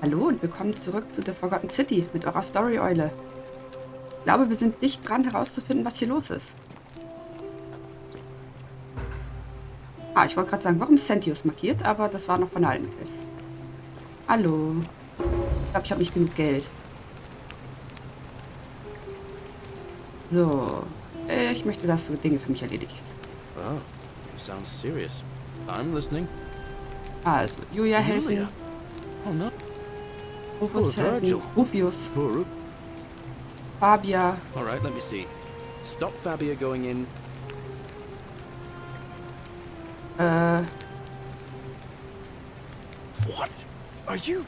Hallo und willkommen zurück zu The Forgotten City mit eurer Story-Eule. Ich glaube, wir sind dicht dran herauszufinden, was hier los ist. Ich wollte gerade sagen, warum ist Sentius markiert, aber das war noch von der alten Quest. Hallo. Ich glaube, ich habe nicht genug Geld. So. Ich möchte, dass du Dinge für mich erledigst. Oh, sounds serious. I'm listening. Also, Julia helfen. Julia? Oh no. Rufus Poor helfen. Virgil. Rufius. Poor Ru- Fabia. All right, let me see. Stop Fabia going in. What? Are you?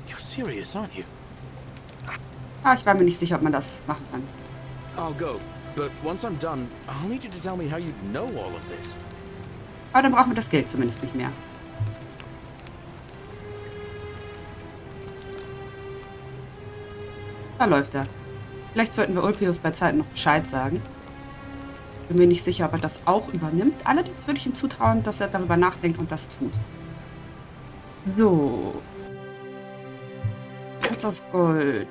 You're serious, aren't you? Ich war mir nicht sicher, ob man das machen kann. I'll go, but once I'm done, I'll need you to tell me how you know all of this. Aber dann brauchen wir das Geld zumindest nicht mehr. Da läuft er. Vielleicht sollten wir Ulpius bei Zeiten noch Bescheid sagen. Bin mir nicht sicher, ob er das auch übernimmt. Allerdings würde ich ihm zutrauen, dass er darüber nachdenkt und das tut. So. Jetzt aus Gold.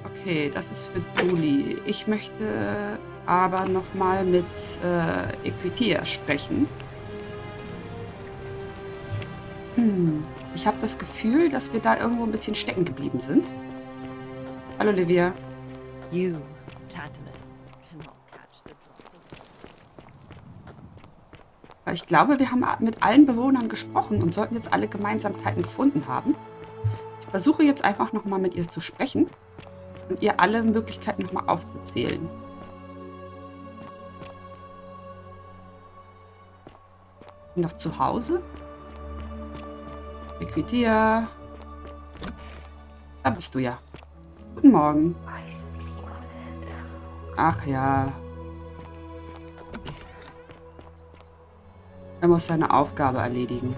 Okay, das ist für Julie. Ich möchte aber nochmal mit Equitia sprechen. Ich habe das Gefühl, dass wir da irgendwo ein bisschen stecken geblieben sind. Hallo, Livia. You, Tantalus, cannot catch the drop of... Ich glaube, wir haben mit allen Bewohnern gesprochen und sollten jetzt alle Gemeinsamkeiten gefunden haben. Ich versuche jetzt einfach nochmal mit ihr zu sprechen und ihr alle Möglichkeiten nochmal aufzuzählen. Noch zu Hause? Equitia. Da bist du ja. Guten Morgen. Ach ja. Er muss seine Aufgabe erledigen.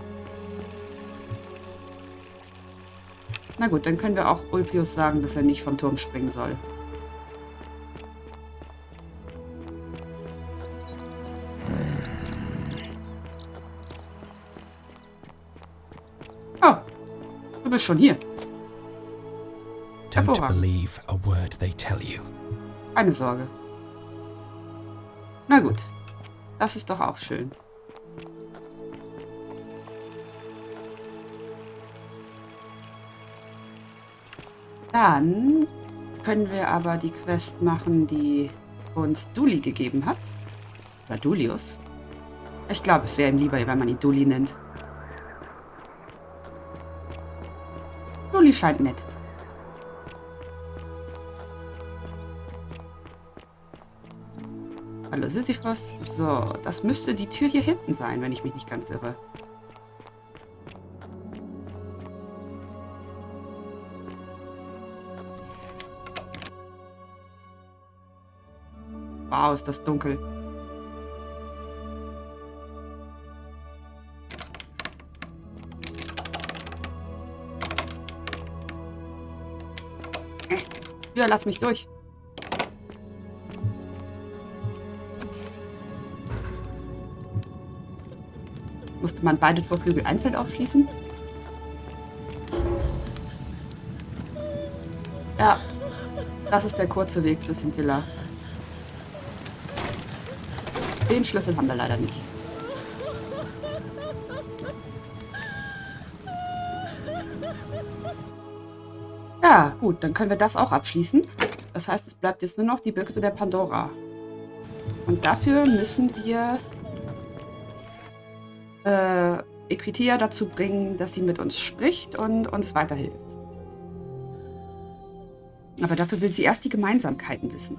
Na gut, dann können wir auch Ulpius sagen, dass er nicht vom Turm springen soll. Oh, du bist schon hier. Don't Hervorragend. believe a word they tell you. Keine Sorge. Na gut, das ist doch auch schön. Dann können wir aber die Quest machen, die uns Duli gegeben hat. Oder Dulius. Ich glaube, es wäre ihm lieber, wenn man ihn Duli nennt. Duli scheint nett. Hallo Sisyphos. So, das müsste die Tür hier hinten sein, wenn ich mich nicht ganz irre. Wow, ist das dunkel. Ja, lass mich durch. Musste man beide Torflügel einzeln aufschließen? Ja, das ist der kurze Weg zu Scintilla. Den Schlüssel haben wir leider nicht. Ja, gut, dann können wir das auch abschließen. Das heißt, es bleibt jetzt nur noch die Büchse der Pandora. Und dafür müssen wir Equitia dazu bringen, dass sie mit uns spricht und uns weiterhilft. Aber dafür will sie erst die Gemeinsamkeiten wissen.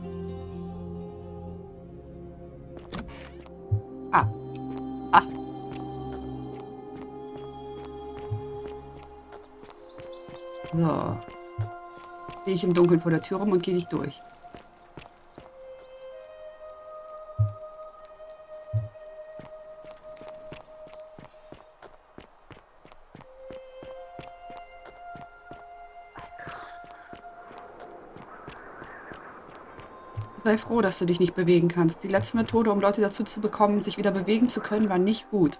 Ah. So. Stehe ich im Dunkeln vor der Tür rum und gehe nicht durch. Sei froh, dass du dich nicht bewegen kannst. Die letzte Methode, um Leute dazu zu bekommen, sich wieder bewegen zu können, war nicht gut.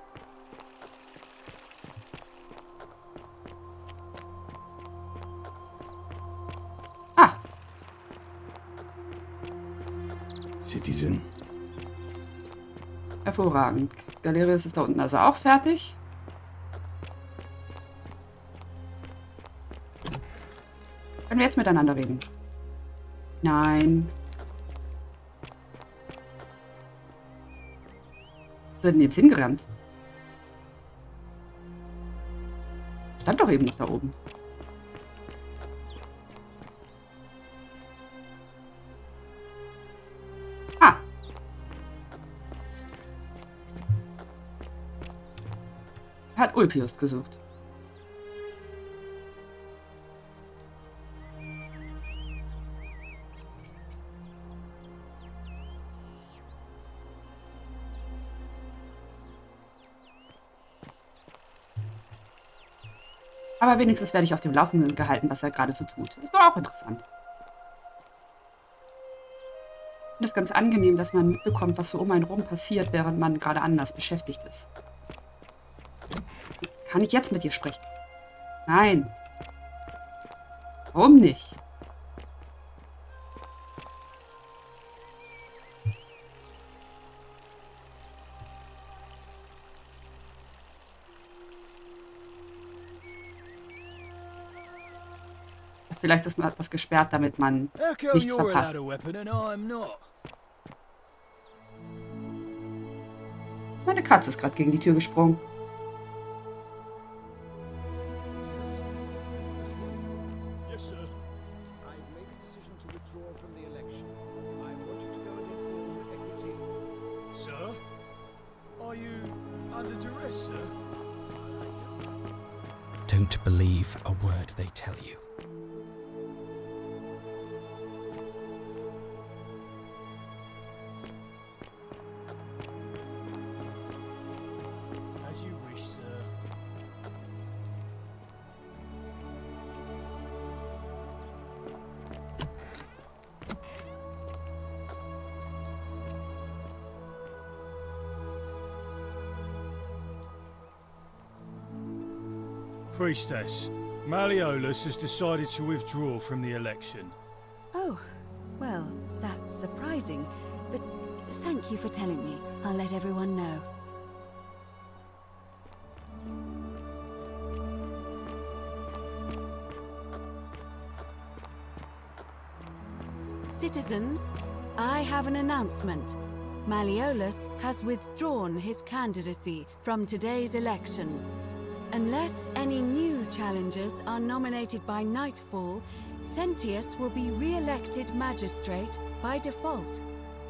Citizen. Hervorragend. Galerius ist da unten also auch fertig. Können wir jetzt miteinander reden? Nein. Wo sind denn jetzt hingerannt? Stand doch eben noch da oben. Ah. Hat Ulpius gesucht. Aber wenigstens werde ich auf dem Laufenden gehalten, was er gerade so tut. Ist doch auch interessant. Ich finde es ganz angenehm, dass man mitbekommt, was so um einen rum passiert, während man gerade anders beschäftigt ist. Kann ich jetzt mit dir sprechen? Nein. Warum nicht? Vielleicht ist mal etwas gesperrt, damit man How come nichts you're allowed verpasst. a weapon and I'm not? Meine Katze ist gerade gegen die Tür gesprungen. Yes, sir. I've made a decision to withdraw from the election. I want you to go and inform Equity. Sir? Are you under duress, sir? Don't believe a word they tell you. As you wish, sir. Priestess, Malleolus has decided to withdraw from the election. Oh, well, that's surprising, but thank you for telling me. I'll let everyone know. Citizens, I have an announcement. Malleolus has withdrawn his candidacy from today's election. Unless any new challengers are nominated by nightfall, Sentius will be re-elected magistrate by default.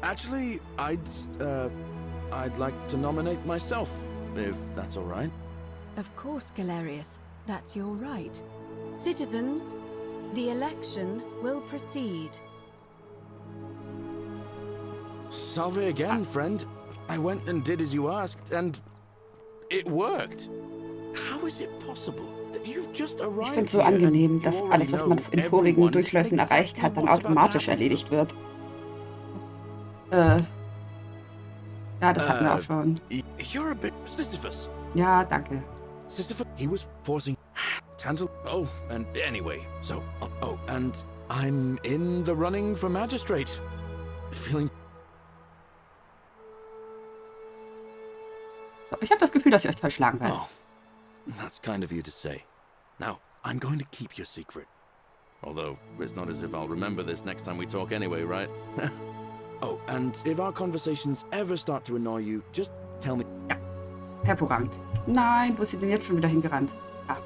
Actually, I'd like to nominate myself, if that's all right. Of course, Galerius, that's your right. Citizens, the election will proceed. Salve again, friend. I went and did as you asked, and it worked. How is it possible that you've just Ich arrived finde es so here and angenehm, you dass already alles, was man know in vorigen everyone Durchläufen erreicht hat, dann exactly what's about to automatisch happen to erledigt wird. Ja, das hatten wir auch schon. them? You're a bit Sisyphus. Ja, danke. Sisyphus, he was forcing Tantal. Oh, and anyway, so, oh, and I'm in the running for magistrate. Feeling So, ich habe das Gefühl, dass ihr euch toll schlagen werdet. Oh, that's kind of you to say. Now, I'm going to keep your secret. Although, it's not as if I'll remember this next time we talk anyway, right? Oh, and if our conversations ever start to annoy you, just tell me. Hervorragend. Nein, wo ist sie denn jetzt schon wieder hingerannt? Ah,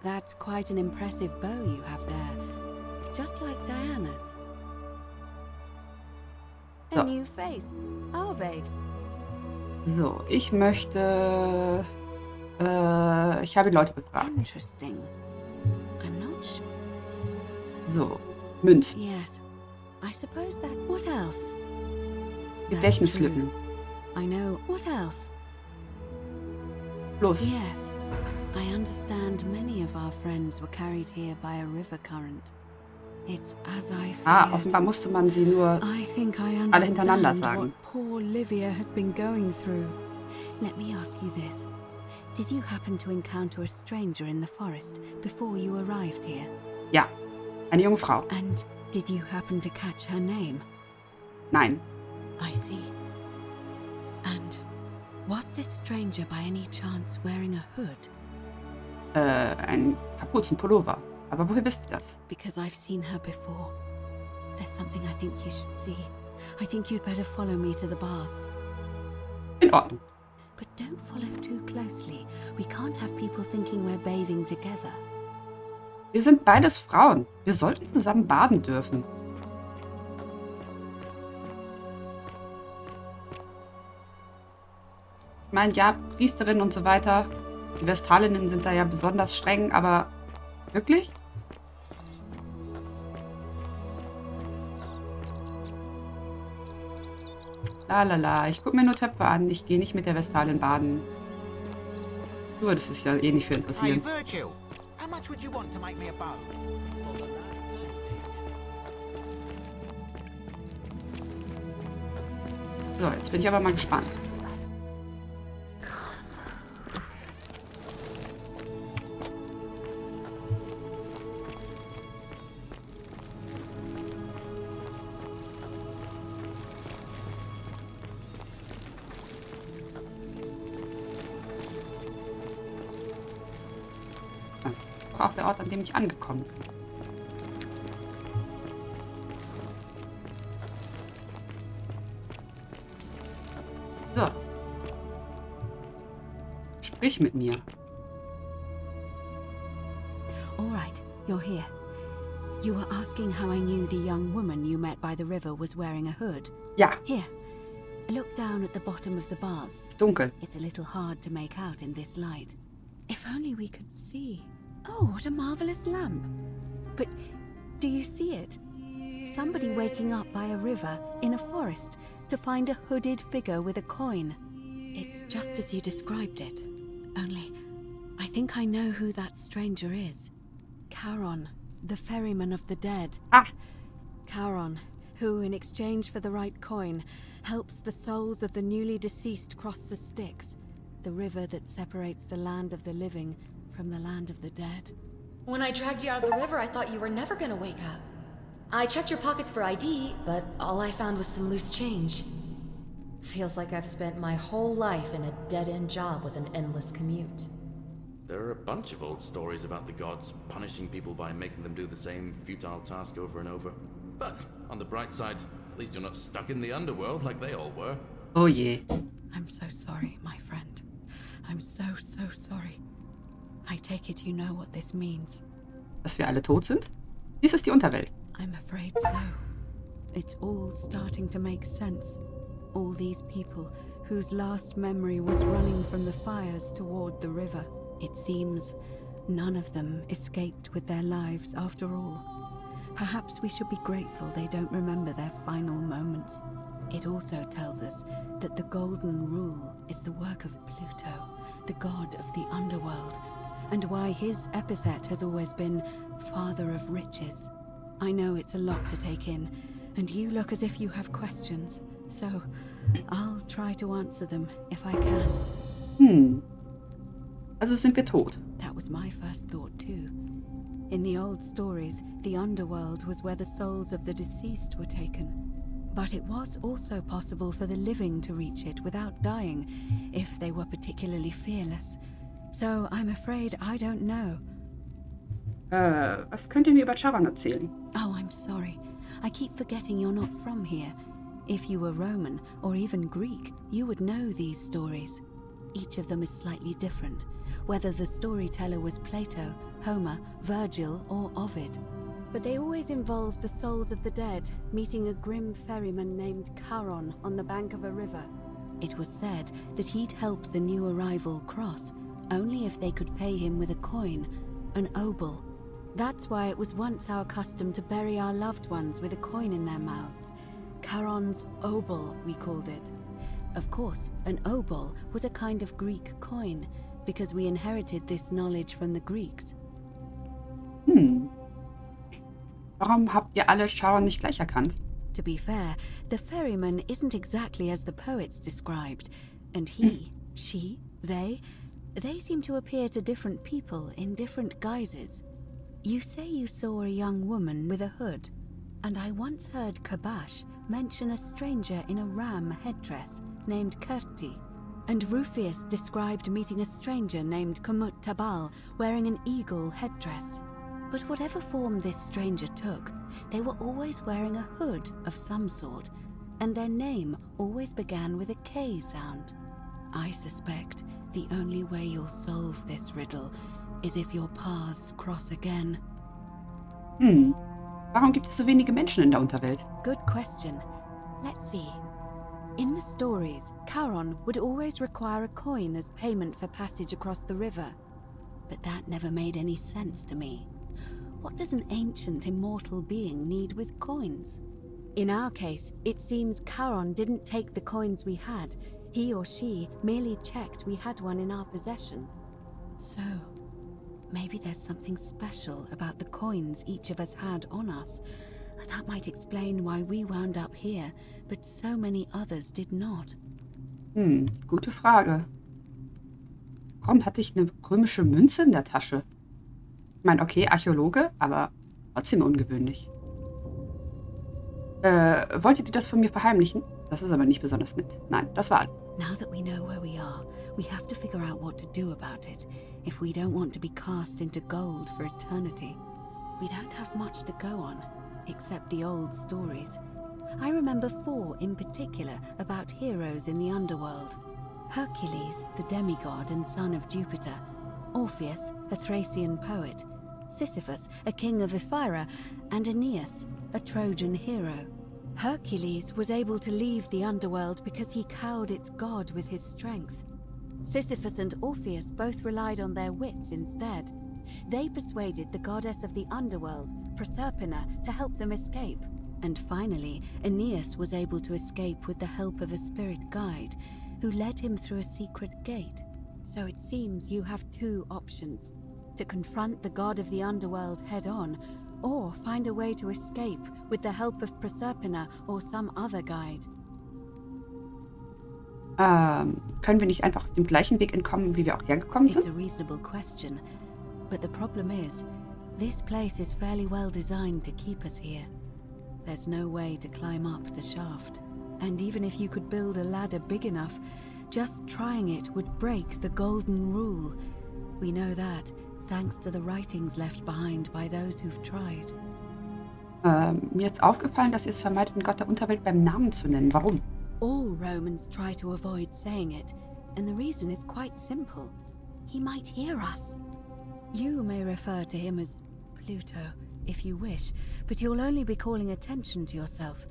That's quite an impressive bow you have there. Just like Diana's. So. A new face. Arve. so, ich möchte... ich habe die Leute befragt. Interesting. I'm not sure. So, Münzen, Yes. I suppose that. What else? Gedächtnislücken. I know. What else? Los. Yes. I understand many of our friends were carried here by a river current. It's as I Ah, feared. offenbar musste man sie nur... I think I alle hintereinander understand sagen. what poor Livia has been going through. Let me ask you this. Did you happen to encounter a stranger in the forest before you arrived here? Ja, eine junge Frau. And Did you happen to catch her name? Nein. I see. And was this stranger by any chance wearing a hood? Ein Kapuzenpullover. Aber woher wisst ihr das? Because I've seen her before. There's something I think you should see. I think you'd better follow me to the baths. In Ordnung. But don't follow too closely. We can't have people thinking we're bathing together. Wir sind beides Frauen. Wir sollten zusammen baden dürfen. Ich meine, ja, Priesterinnen und so weiter. Die Vestalinnen sind da ja besonders streng, aber wirklich? Lalala, ich gucke mir nur Töpfe an. Ich gehe nicht mit der Vestalin baden. Du würdest dich ja eh nicht für Hey, interessieren. Virgil, how much would you want to make me a bow? So, jetzt bin ich aber mal gespannt. Auch der Ort, an dem ich angekommen bin. So. Sprich mit mir. All right, you're here. You were asking how I knew the young woman you met by the river was wearing a hood. Ja, Here, look down at the bottom of the baths. ist dunkel. It's a little hard to make out in this light. If only we could see. Oh, what a marvelous lamp. But do you see it? Somebody waking up by a river in a forest to find a hooded figure with a coin. It's just as you described it. Only, I think I know who that stranger is. Charon, the ferryman of the dead. Ah, Charon, who, in exchange for the right coin, helps the souls of the newly deceased cross the Styx, the river that separates the land of the living from the land of the dead. When I dragged you out of the river, I thought you were never gonna wake up. I checked your pockets for ID, but all I found was some loose change. Feels like I've spent my whole life in a dead-end job with an endless commute. There are a bunch of old stories about the gods punishing people by making them do the same futile task over and over. But on the bright side, at least you're not stuck in the underworld like they all were. oh je. I'm so sorry, my friend. I'm so sorry. I take it you know what this means. Dass wir alle tot sind? Dies ist die Unterwelt. I'm afraid so. It's all starting to make sense. All these people whose last memory was running from the fires toward the river. It seems none of them escaped with their lives after all. Perhaps we should be grateful they don't remember their final moments. It also tells us that the Golden Rule is the work of Pluto, the god of the underworld, and why his epithet has always been Father of Riches. I know it's a lot to take in, and you look as if you have questions, so I'll try to answer them if I can. Also sind wir tot. That was my first thought too. In the old stories, the underworld was where the souls of the deceased were taken. But it was also possible for the living to reach it without dying, if they were particularly fearless. So I'm afraid I don't know. Was könnt ihr mir über Charon erzählen? Oh, I'm sorry. I keep forgetting you're not from here. If you were Roman, or even Greek, you would know these stories. Each of them is slightly different, whether the storyteller was Plato, Homer, Virgil, or Ovid. But they always involved the souls of the dead meeting a grim ferryman named Charon on the bank of a river. It was said that he'd help the new arrival cross, only if they could pay him with a coin, an obol. That's why it was once our custom to bury our loved ones with a coin in their mouths. Charon's obol, we called it. Of course, an obol was a kind of Greek coin, because we inherited this knowledge from the Greeks. Warum habt ihr alle Charon nicht gleich erkannt? To be fair, the ferryman isn't exactly as the poets described, and he, she, they seem to appear to different people in different guises. You say you saw a young woman with a hood. and I once heard Kabash mention a stranger in a ram headdress named Kurti, and Rufius described meeting a stranger named Kamut Tabal wearing an eagle headdress. But whatever form this stranger took, they were always wearing a hood of some sort, and their name always began with a K sound. I suspect the only way you'll solve this riddle is if your paths cross again. Warum gibt es so wenige Menschen in der Unterwelt? Good question. Let's see. In the stories, Charon would always require a coin as payment for passage across the river. But that never made any sense to me. What does an ancient immortal being need with coins? In our case, it seems Charon didn't take the coins we had. He or she merely checked we had one in our possession. So, maybe there's something special about the coins each of us had on us. That might explain why we wound up here, but so many others did not. Gute Frage. Warum hatte ich eine römische Münze in der Tasche? Ich meine, okay, Archäologe, aber trotzdem ungewöhnlich. Wolltet ihr das von mir verheimlichen? Das ist aber nicht besonders nett. Nein, das war alles. Now that we know where we are, we have to figure out what to do about it if we don't want to be cast into gold for eternity. We don't have much to go on, except the old stories. I remember 4 in particular about heroes in the underworld. Hercules, the demigod and son of Jupiter. Orpheus, a Thracian poet. Sisyphus, a king of Ephyra. And Aeneas, a Trojan hero. Hercules was able to leave the underworld because he cowed its god with his strength. Sisyphus and Orpheus both relied on their wits instead. They persuaded the goddess of the underworld, Proserpina, to help them escape. And finally, Aeneas was able to escape with the help of a spirit guide, who led him through a secret gate. So it seems you have 2 options: to confront the god of the underworld head-on, or find a way to escape with the help of Proserpina or some other guide. Können wir nicht einfach auf dem gleichen Weg entkommen, wie wir auch hergekommen It's sind? a reasonable question, but the problem is, this place is fairly well designed to keep us here. There's no way to climb up the shaft. And even if you could build a ladder big enough, just trying it would break the golden rule. We know that, thanks to the writings left behind by those who've tried. Mir ist aufgefallen, dass ihr es vermeidet, den Gott der Unterwelt beim Namen zu nennen. Warum? All Romans try to avoid saying it, and the reason is quite simple. He might hear us. You may refer to him as Pluto, if you wish, but you'll only be calling attention to yourself.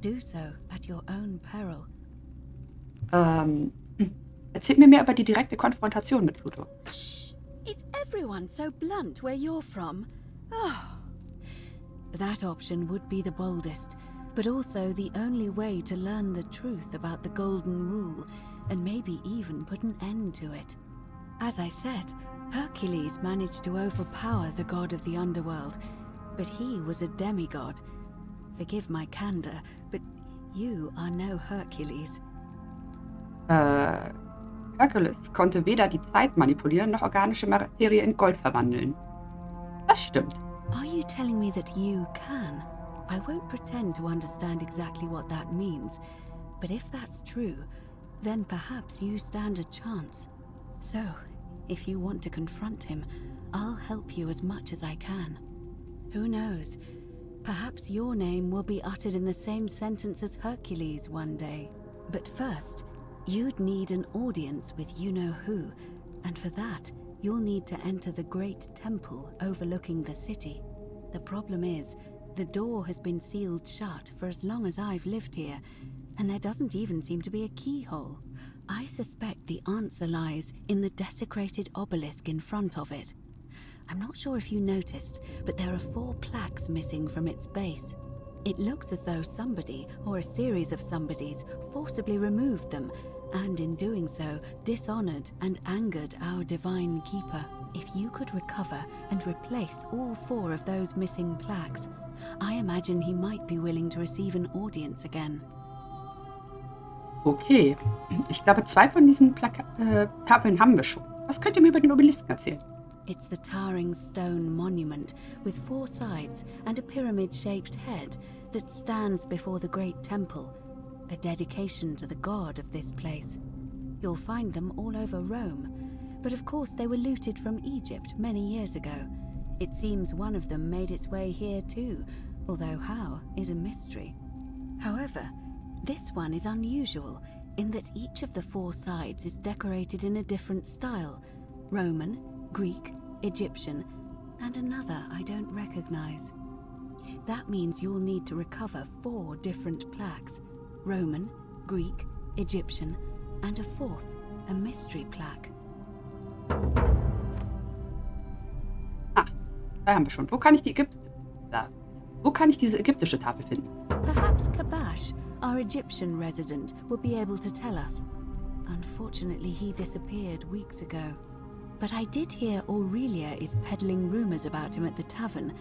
Do so at your own peril. Erzählt mir mehr über die direkte Konfrontation mit Pluto. Shh! Is everyone so blunt where you're from? Oh. That option would be the boldest, but also the only way to learn the truth about the Golden Rule, and maybe even put an end to it. As I said, Hercules managed to overpower the god of the underworld, but he was a demigod. Forgive my candor, but you are no Hercules. Hercules konnte weder die Zeit manipulieren, noch organische Materie in Gold verwandeln. Das stimmt. Are you telling me that you can? I won't pretend to understand exactly what that means, but if that's true, then perhaps you stand a chance. So, if you want to confront him, I'll help you as much as I can. Who knows? Perhaps your name will be uttered in the same sentence as Hercules one day. But first, you'd need an audience with you-know-who, and for that, you'll need to enter the great temple overlooking the city. The problem is, the door has been sealed shut for as long as I've lived here, and there doesn't even seem to be a keyhole. I suspect the answer lies in the desecrated obelisk in front of it. I'm not sure if you noticed, but there are 4 plaques missing from its base. It looks as though somebody, or a series of somebodies, forcibly removed them, and in doing so, dishonored and angered our divine keeper. If you could recover and replace all 4 of those missing plaques, I imagine he might be willing to receive an audience again. Okay. Ich glaube, 2 von diesen Tafeln haben wir schon. Was könnt ihr mir über den Obelisken erzählen? It's the towering stone monument with 4 sides and a pyramid-shaped head that stands before the great temple, a dedication to the god of this place. You'll find them all over Rome, but of course they were looted from Egypt many years ago. It seems one of them made its way here too, although how is a mystery. However, this one is unusual in that each of the 4 sides is decorated in a different style: Roman, Greek, Egyptian, and another I don't recognize. That means you'll need to recover 4 different plaques: Roman, Greek, Egyptian, and a 4th, a mystery plaque. Ah, da haben wir schon. Wo kann ich diese ägyptische Tafel finden? Perhaps Kabash, our Egyptian resident, will be able to tell us. Unfortunately, he disappeared weeks ago. But I did hear Aurelia is peddling rumors about him at the tavern,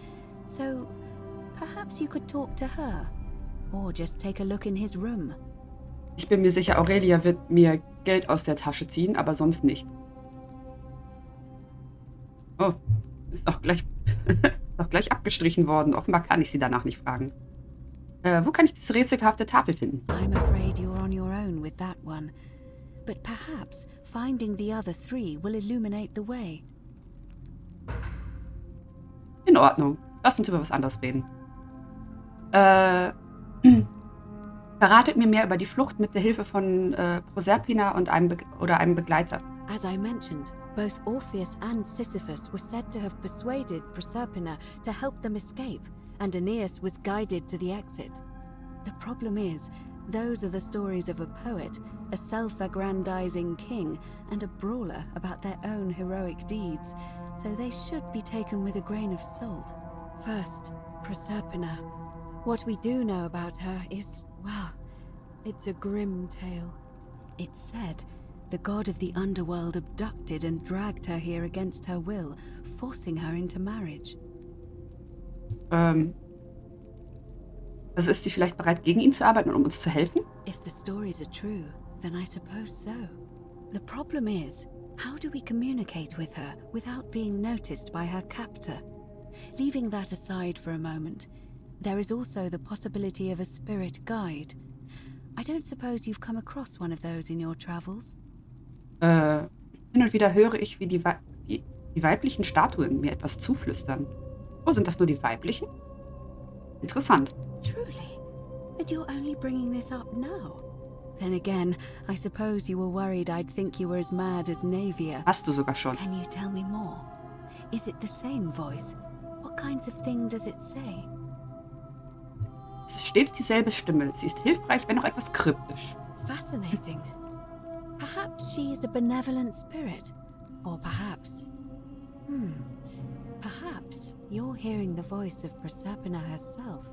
so perhaps you could talk to her, or just take a look in his room. Ich bin mir sicher, Aurelia wird mir Geld aus der Tasche ziehen, aber sonst nicht. Oh, ist auch gleich abgestrichen worden. Offenbar kann ich sie danach nicht fragen. Wo kann ich diese rätselhafte Tafel finden? I'm afraid you're on your own with that one. But perhaps finding the other 3 will illuminate the way. In Ordnung. Lass uns über was anderes reden. Verratet mir mehr über die Flucht mit der Hilfe von Proserpina und einem Begleiter. As I mentioned, both Orpheus and Sisyphus were said to have persuaded Proserpina to help them escape, and Aeneas was guided to the exit. The problem is, those are the stories of a poet, a self-aggrandizing king, and a brawler about their own heroic deeds, so they should be taken with a grain of salt. First, Proserpina. What we do know about her is, well, it's a grim tale. It's said the god of the underworld abducted and dragged her here against her will, forcing her into marriage. Also ist sie vielleicht bereit, gegen ihn zu arbeiten und um uns zu helfen? If the stories are true, then I suppose so. The problem is, how do we communicate with her without being noticed by her captor? Leaving that aside for a moment, there is also the possibility of a spirit guide. I don't suppose you've come across one of those in your travels? Hin und wieder höre ich, wie die weiblichen Statuen mir etwas zuflüstern. Oh, sind das nur die weiblichen? Interessant. Truly? And you're only bringing this up now? Then again, I suppose you were worried I'd think you were as mad as Navia. Hast du sogar schon. Can you tell me more? Is it the same voice? What kinds of thing does it say? Es ist stets dieselbe Stimme. Sie ist hilfreich, wenn auch etwas kryptisch. Fascinating. Perhaps she's a benevolent spirit. Or perhaps... Perhaps you're hearing the voice of Proserpina herself.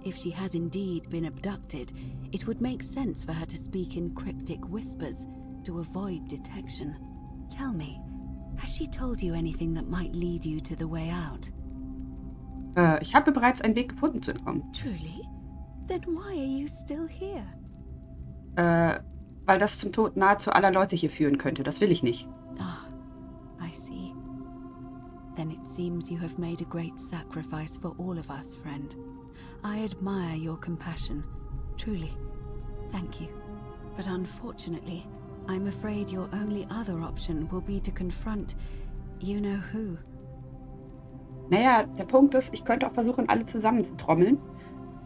If she has indeed been abducted, it would make sense for her to speak in cryptic whispers to avoid detection. Tell me, has she told you anything that might lead you to the way out? Ich habe bereits einen Weg gefunden zu entkommen. Truly? Then why are you still here? Weil das zum Tod nahezu aller Leute hier führen könnte. Das will ich nicht. Ah, I see. Then it seems you have made a great sacrifice for all of us, friend. I admire your compassion. Truly. Thank you. But unfortunately, I'm afraid your only other option will be to confront you know who. Naja, der Punkt ist, ich könnte auch versuchen, alle zusammenzutrommeln.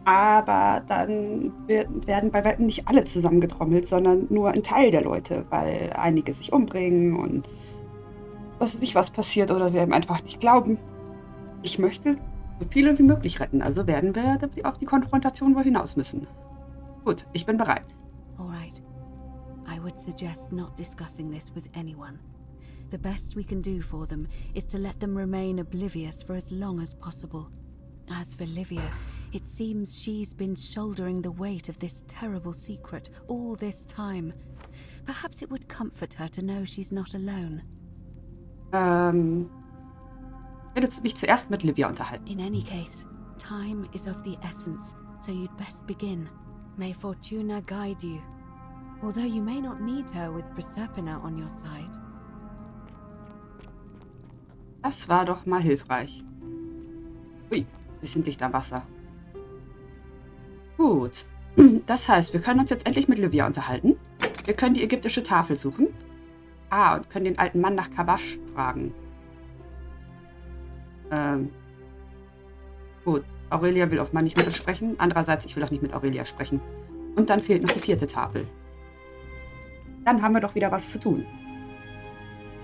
Aber dann werden bei weitem nicht alle zusammengetrommelt, sondern nur ein Teil der Leute, weil einige sich umbringen und was weiß ich, was passiert oder sie einem einfach nicht glauben. Ich möchte so viele wie möglich retten, also werden wir auf die Konfrontation wohl hinaus müssen. Gut, ich bin bereit. All right. I would suggest not discussing this with anyone. The best we can do for them is to let them remain oblivious for as long as possible. As for Livia, it seems she's been shouldering the weight of this terrible secret all this time. Perhaps it would comfort her to know she's not alone. Willst du mich zuerst mit Livia unterhalten? In any case, time is of the essence, so you'd best begin. May Fortuna guide you. Although you may not need her with Proserpina on your side. Das war doch mal hilfreich. Ui, bisschen dichter Wasser. Gut. Das heißt, wir können uns jetzt endlich mit Livia unterhalten. Wir können die ägyptische Tafel suchen. Und können den alten Mann nach Kabash fragen. Gut. Aurelia will offenbar nicht mit uns sprechen. Andererseits, ich will auch nicht mit Aurelia sprechen. Und dann fehlt noch die 4. Tafel. Dann haben wir doch wieder was zu tun.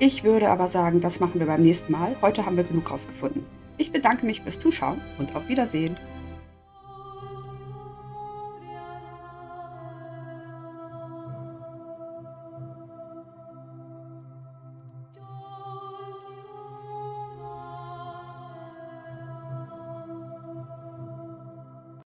Ich würde aber sagen, das machen wir beim nächsten Mal. Heute haben wir genug rausgefunden. Ich bedanke mich fürs Zuschauen und auf Wiedersehen.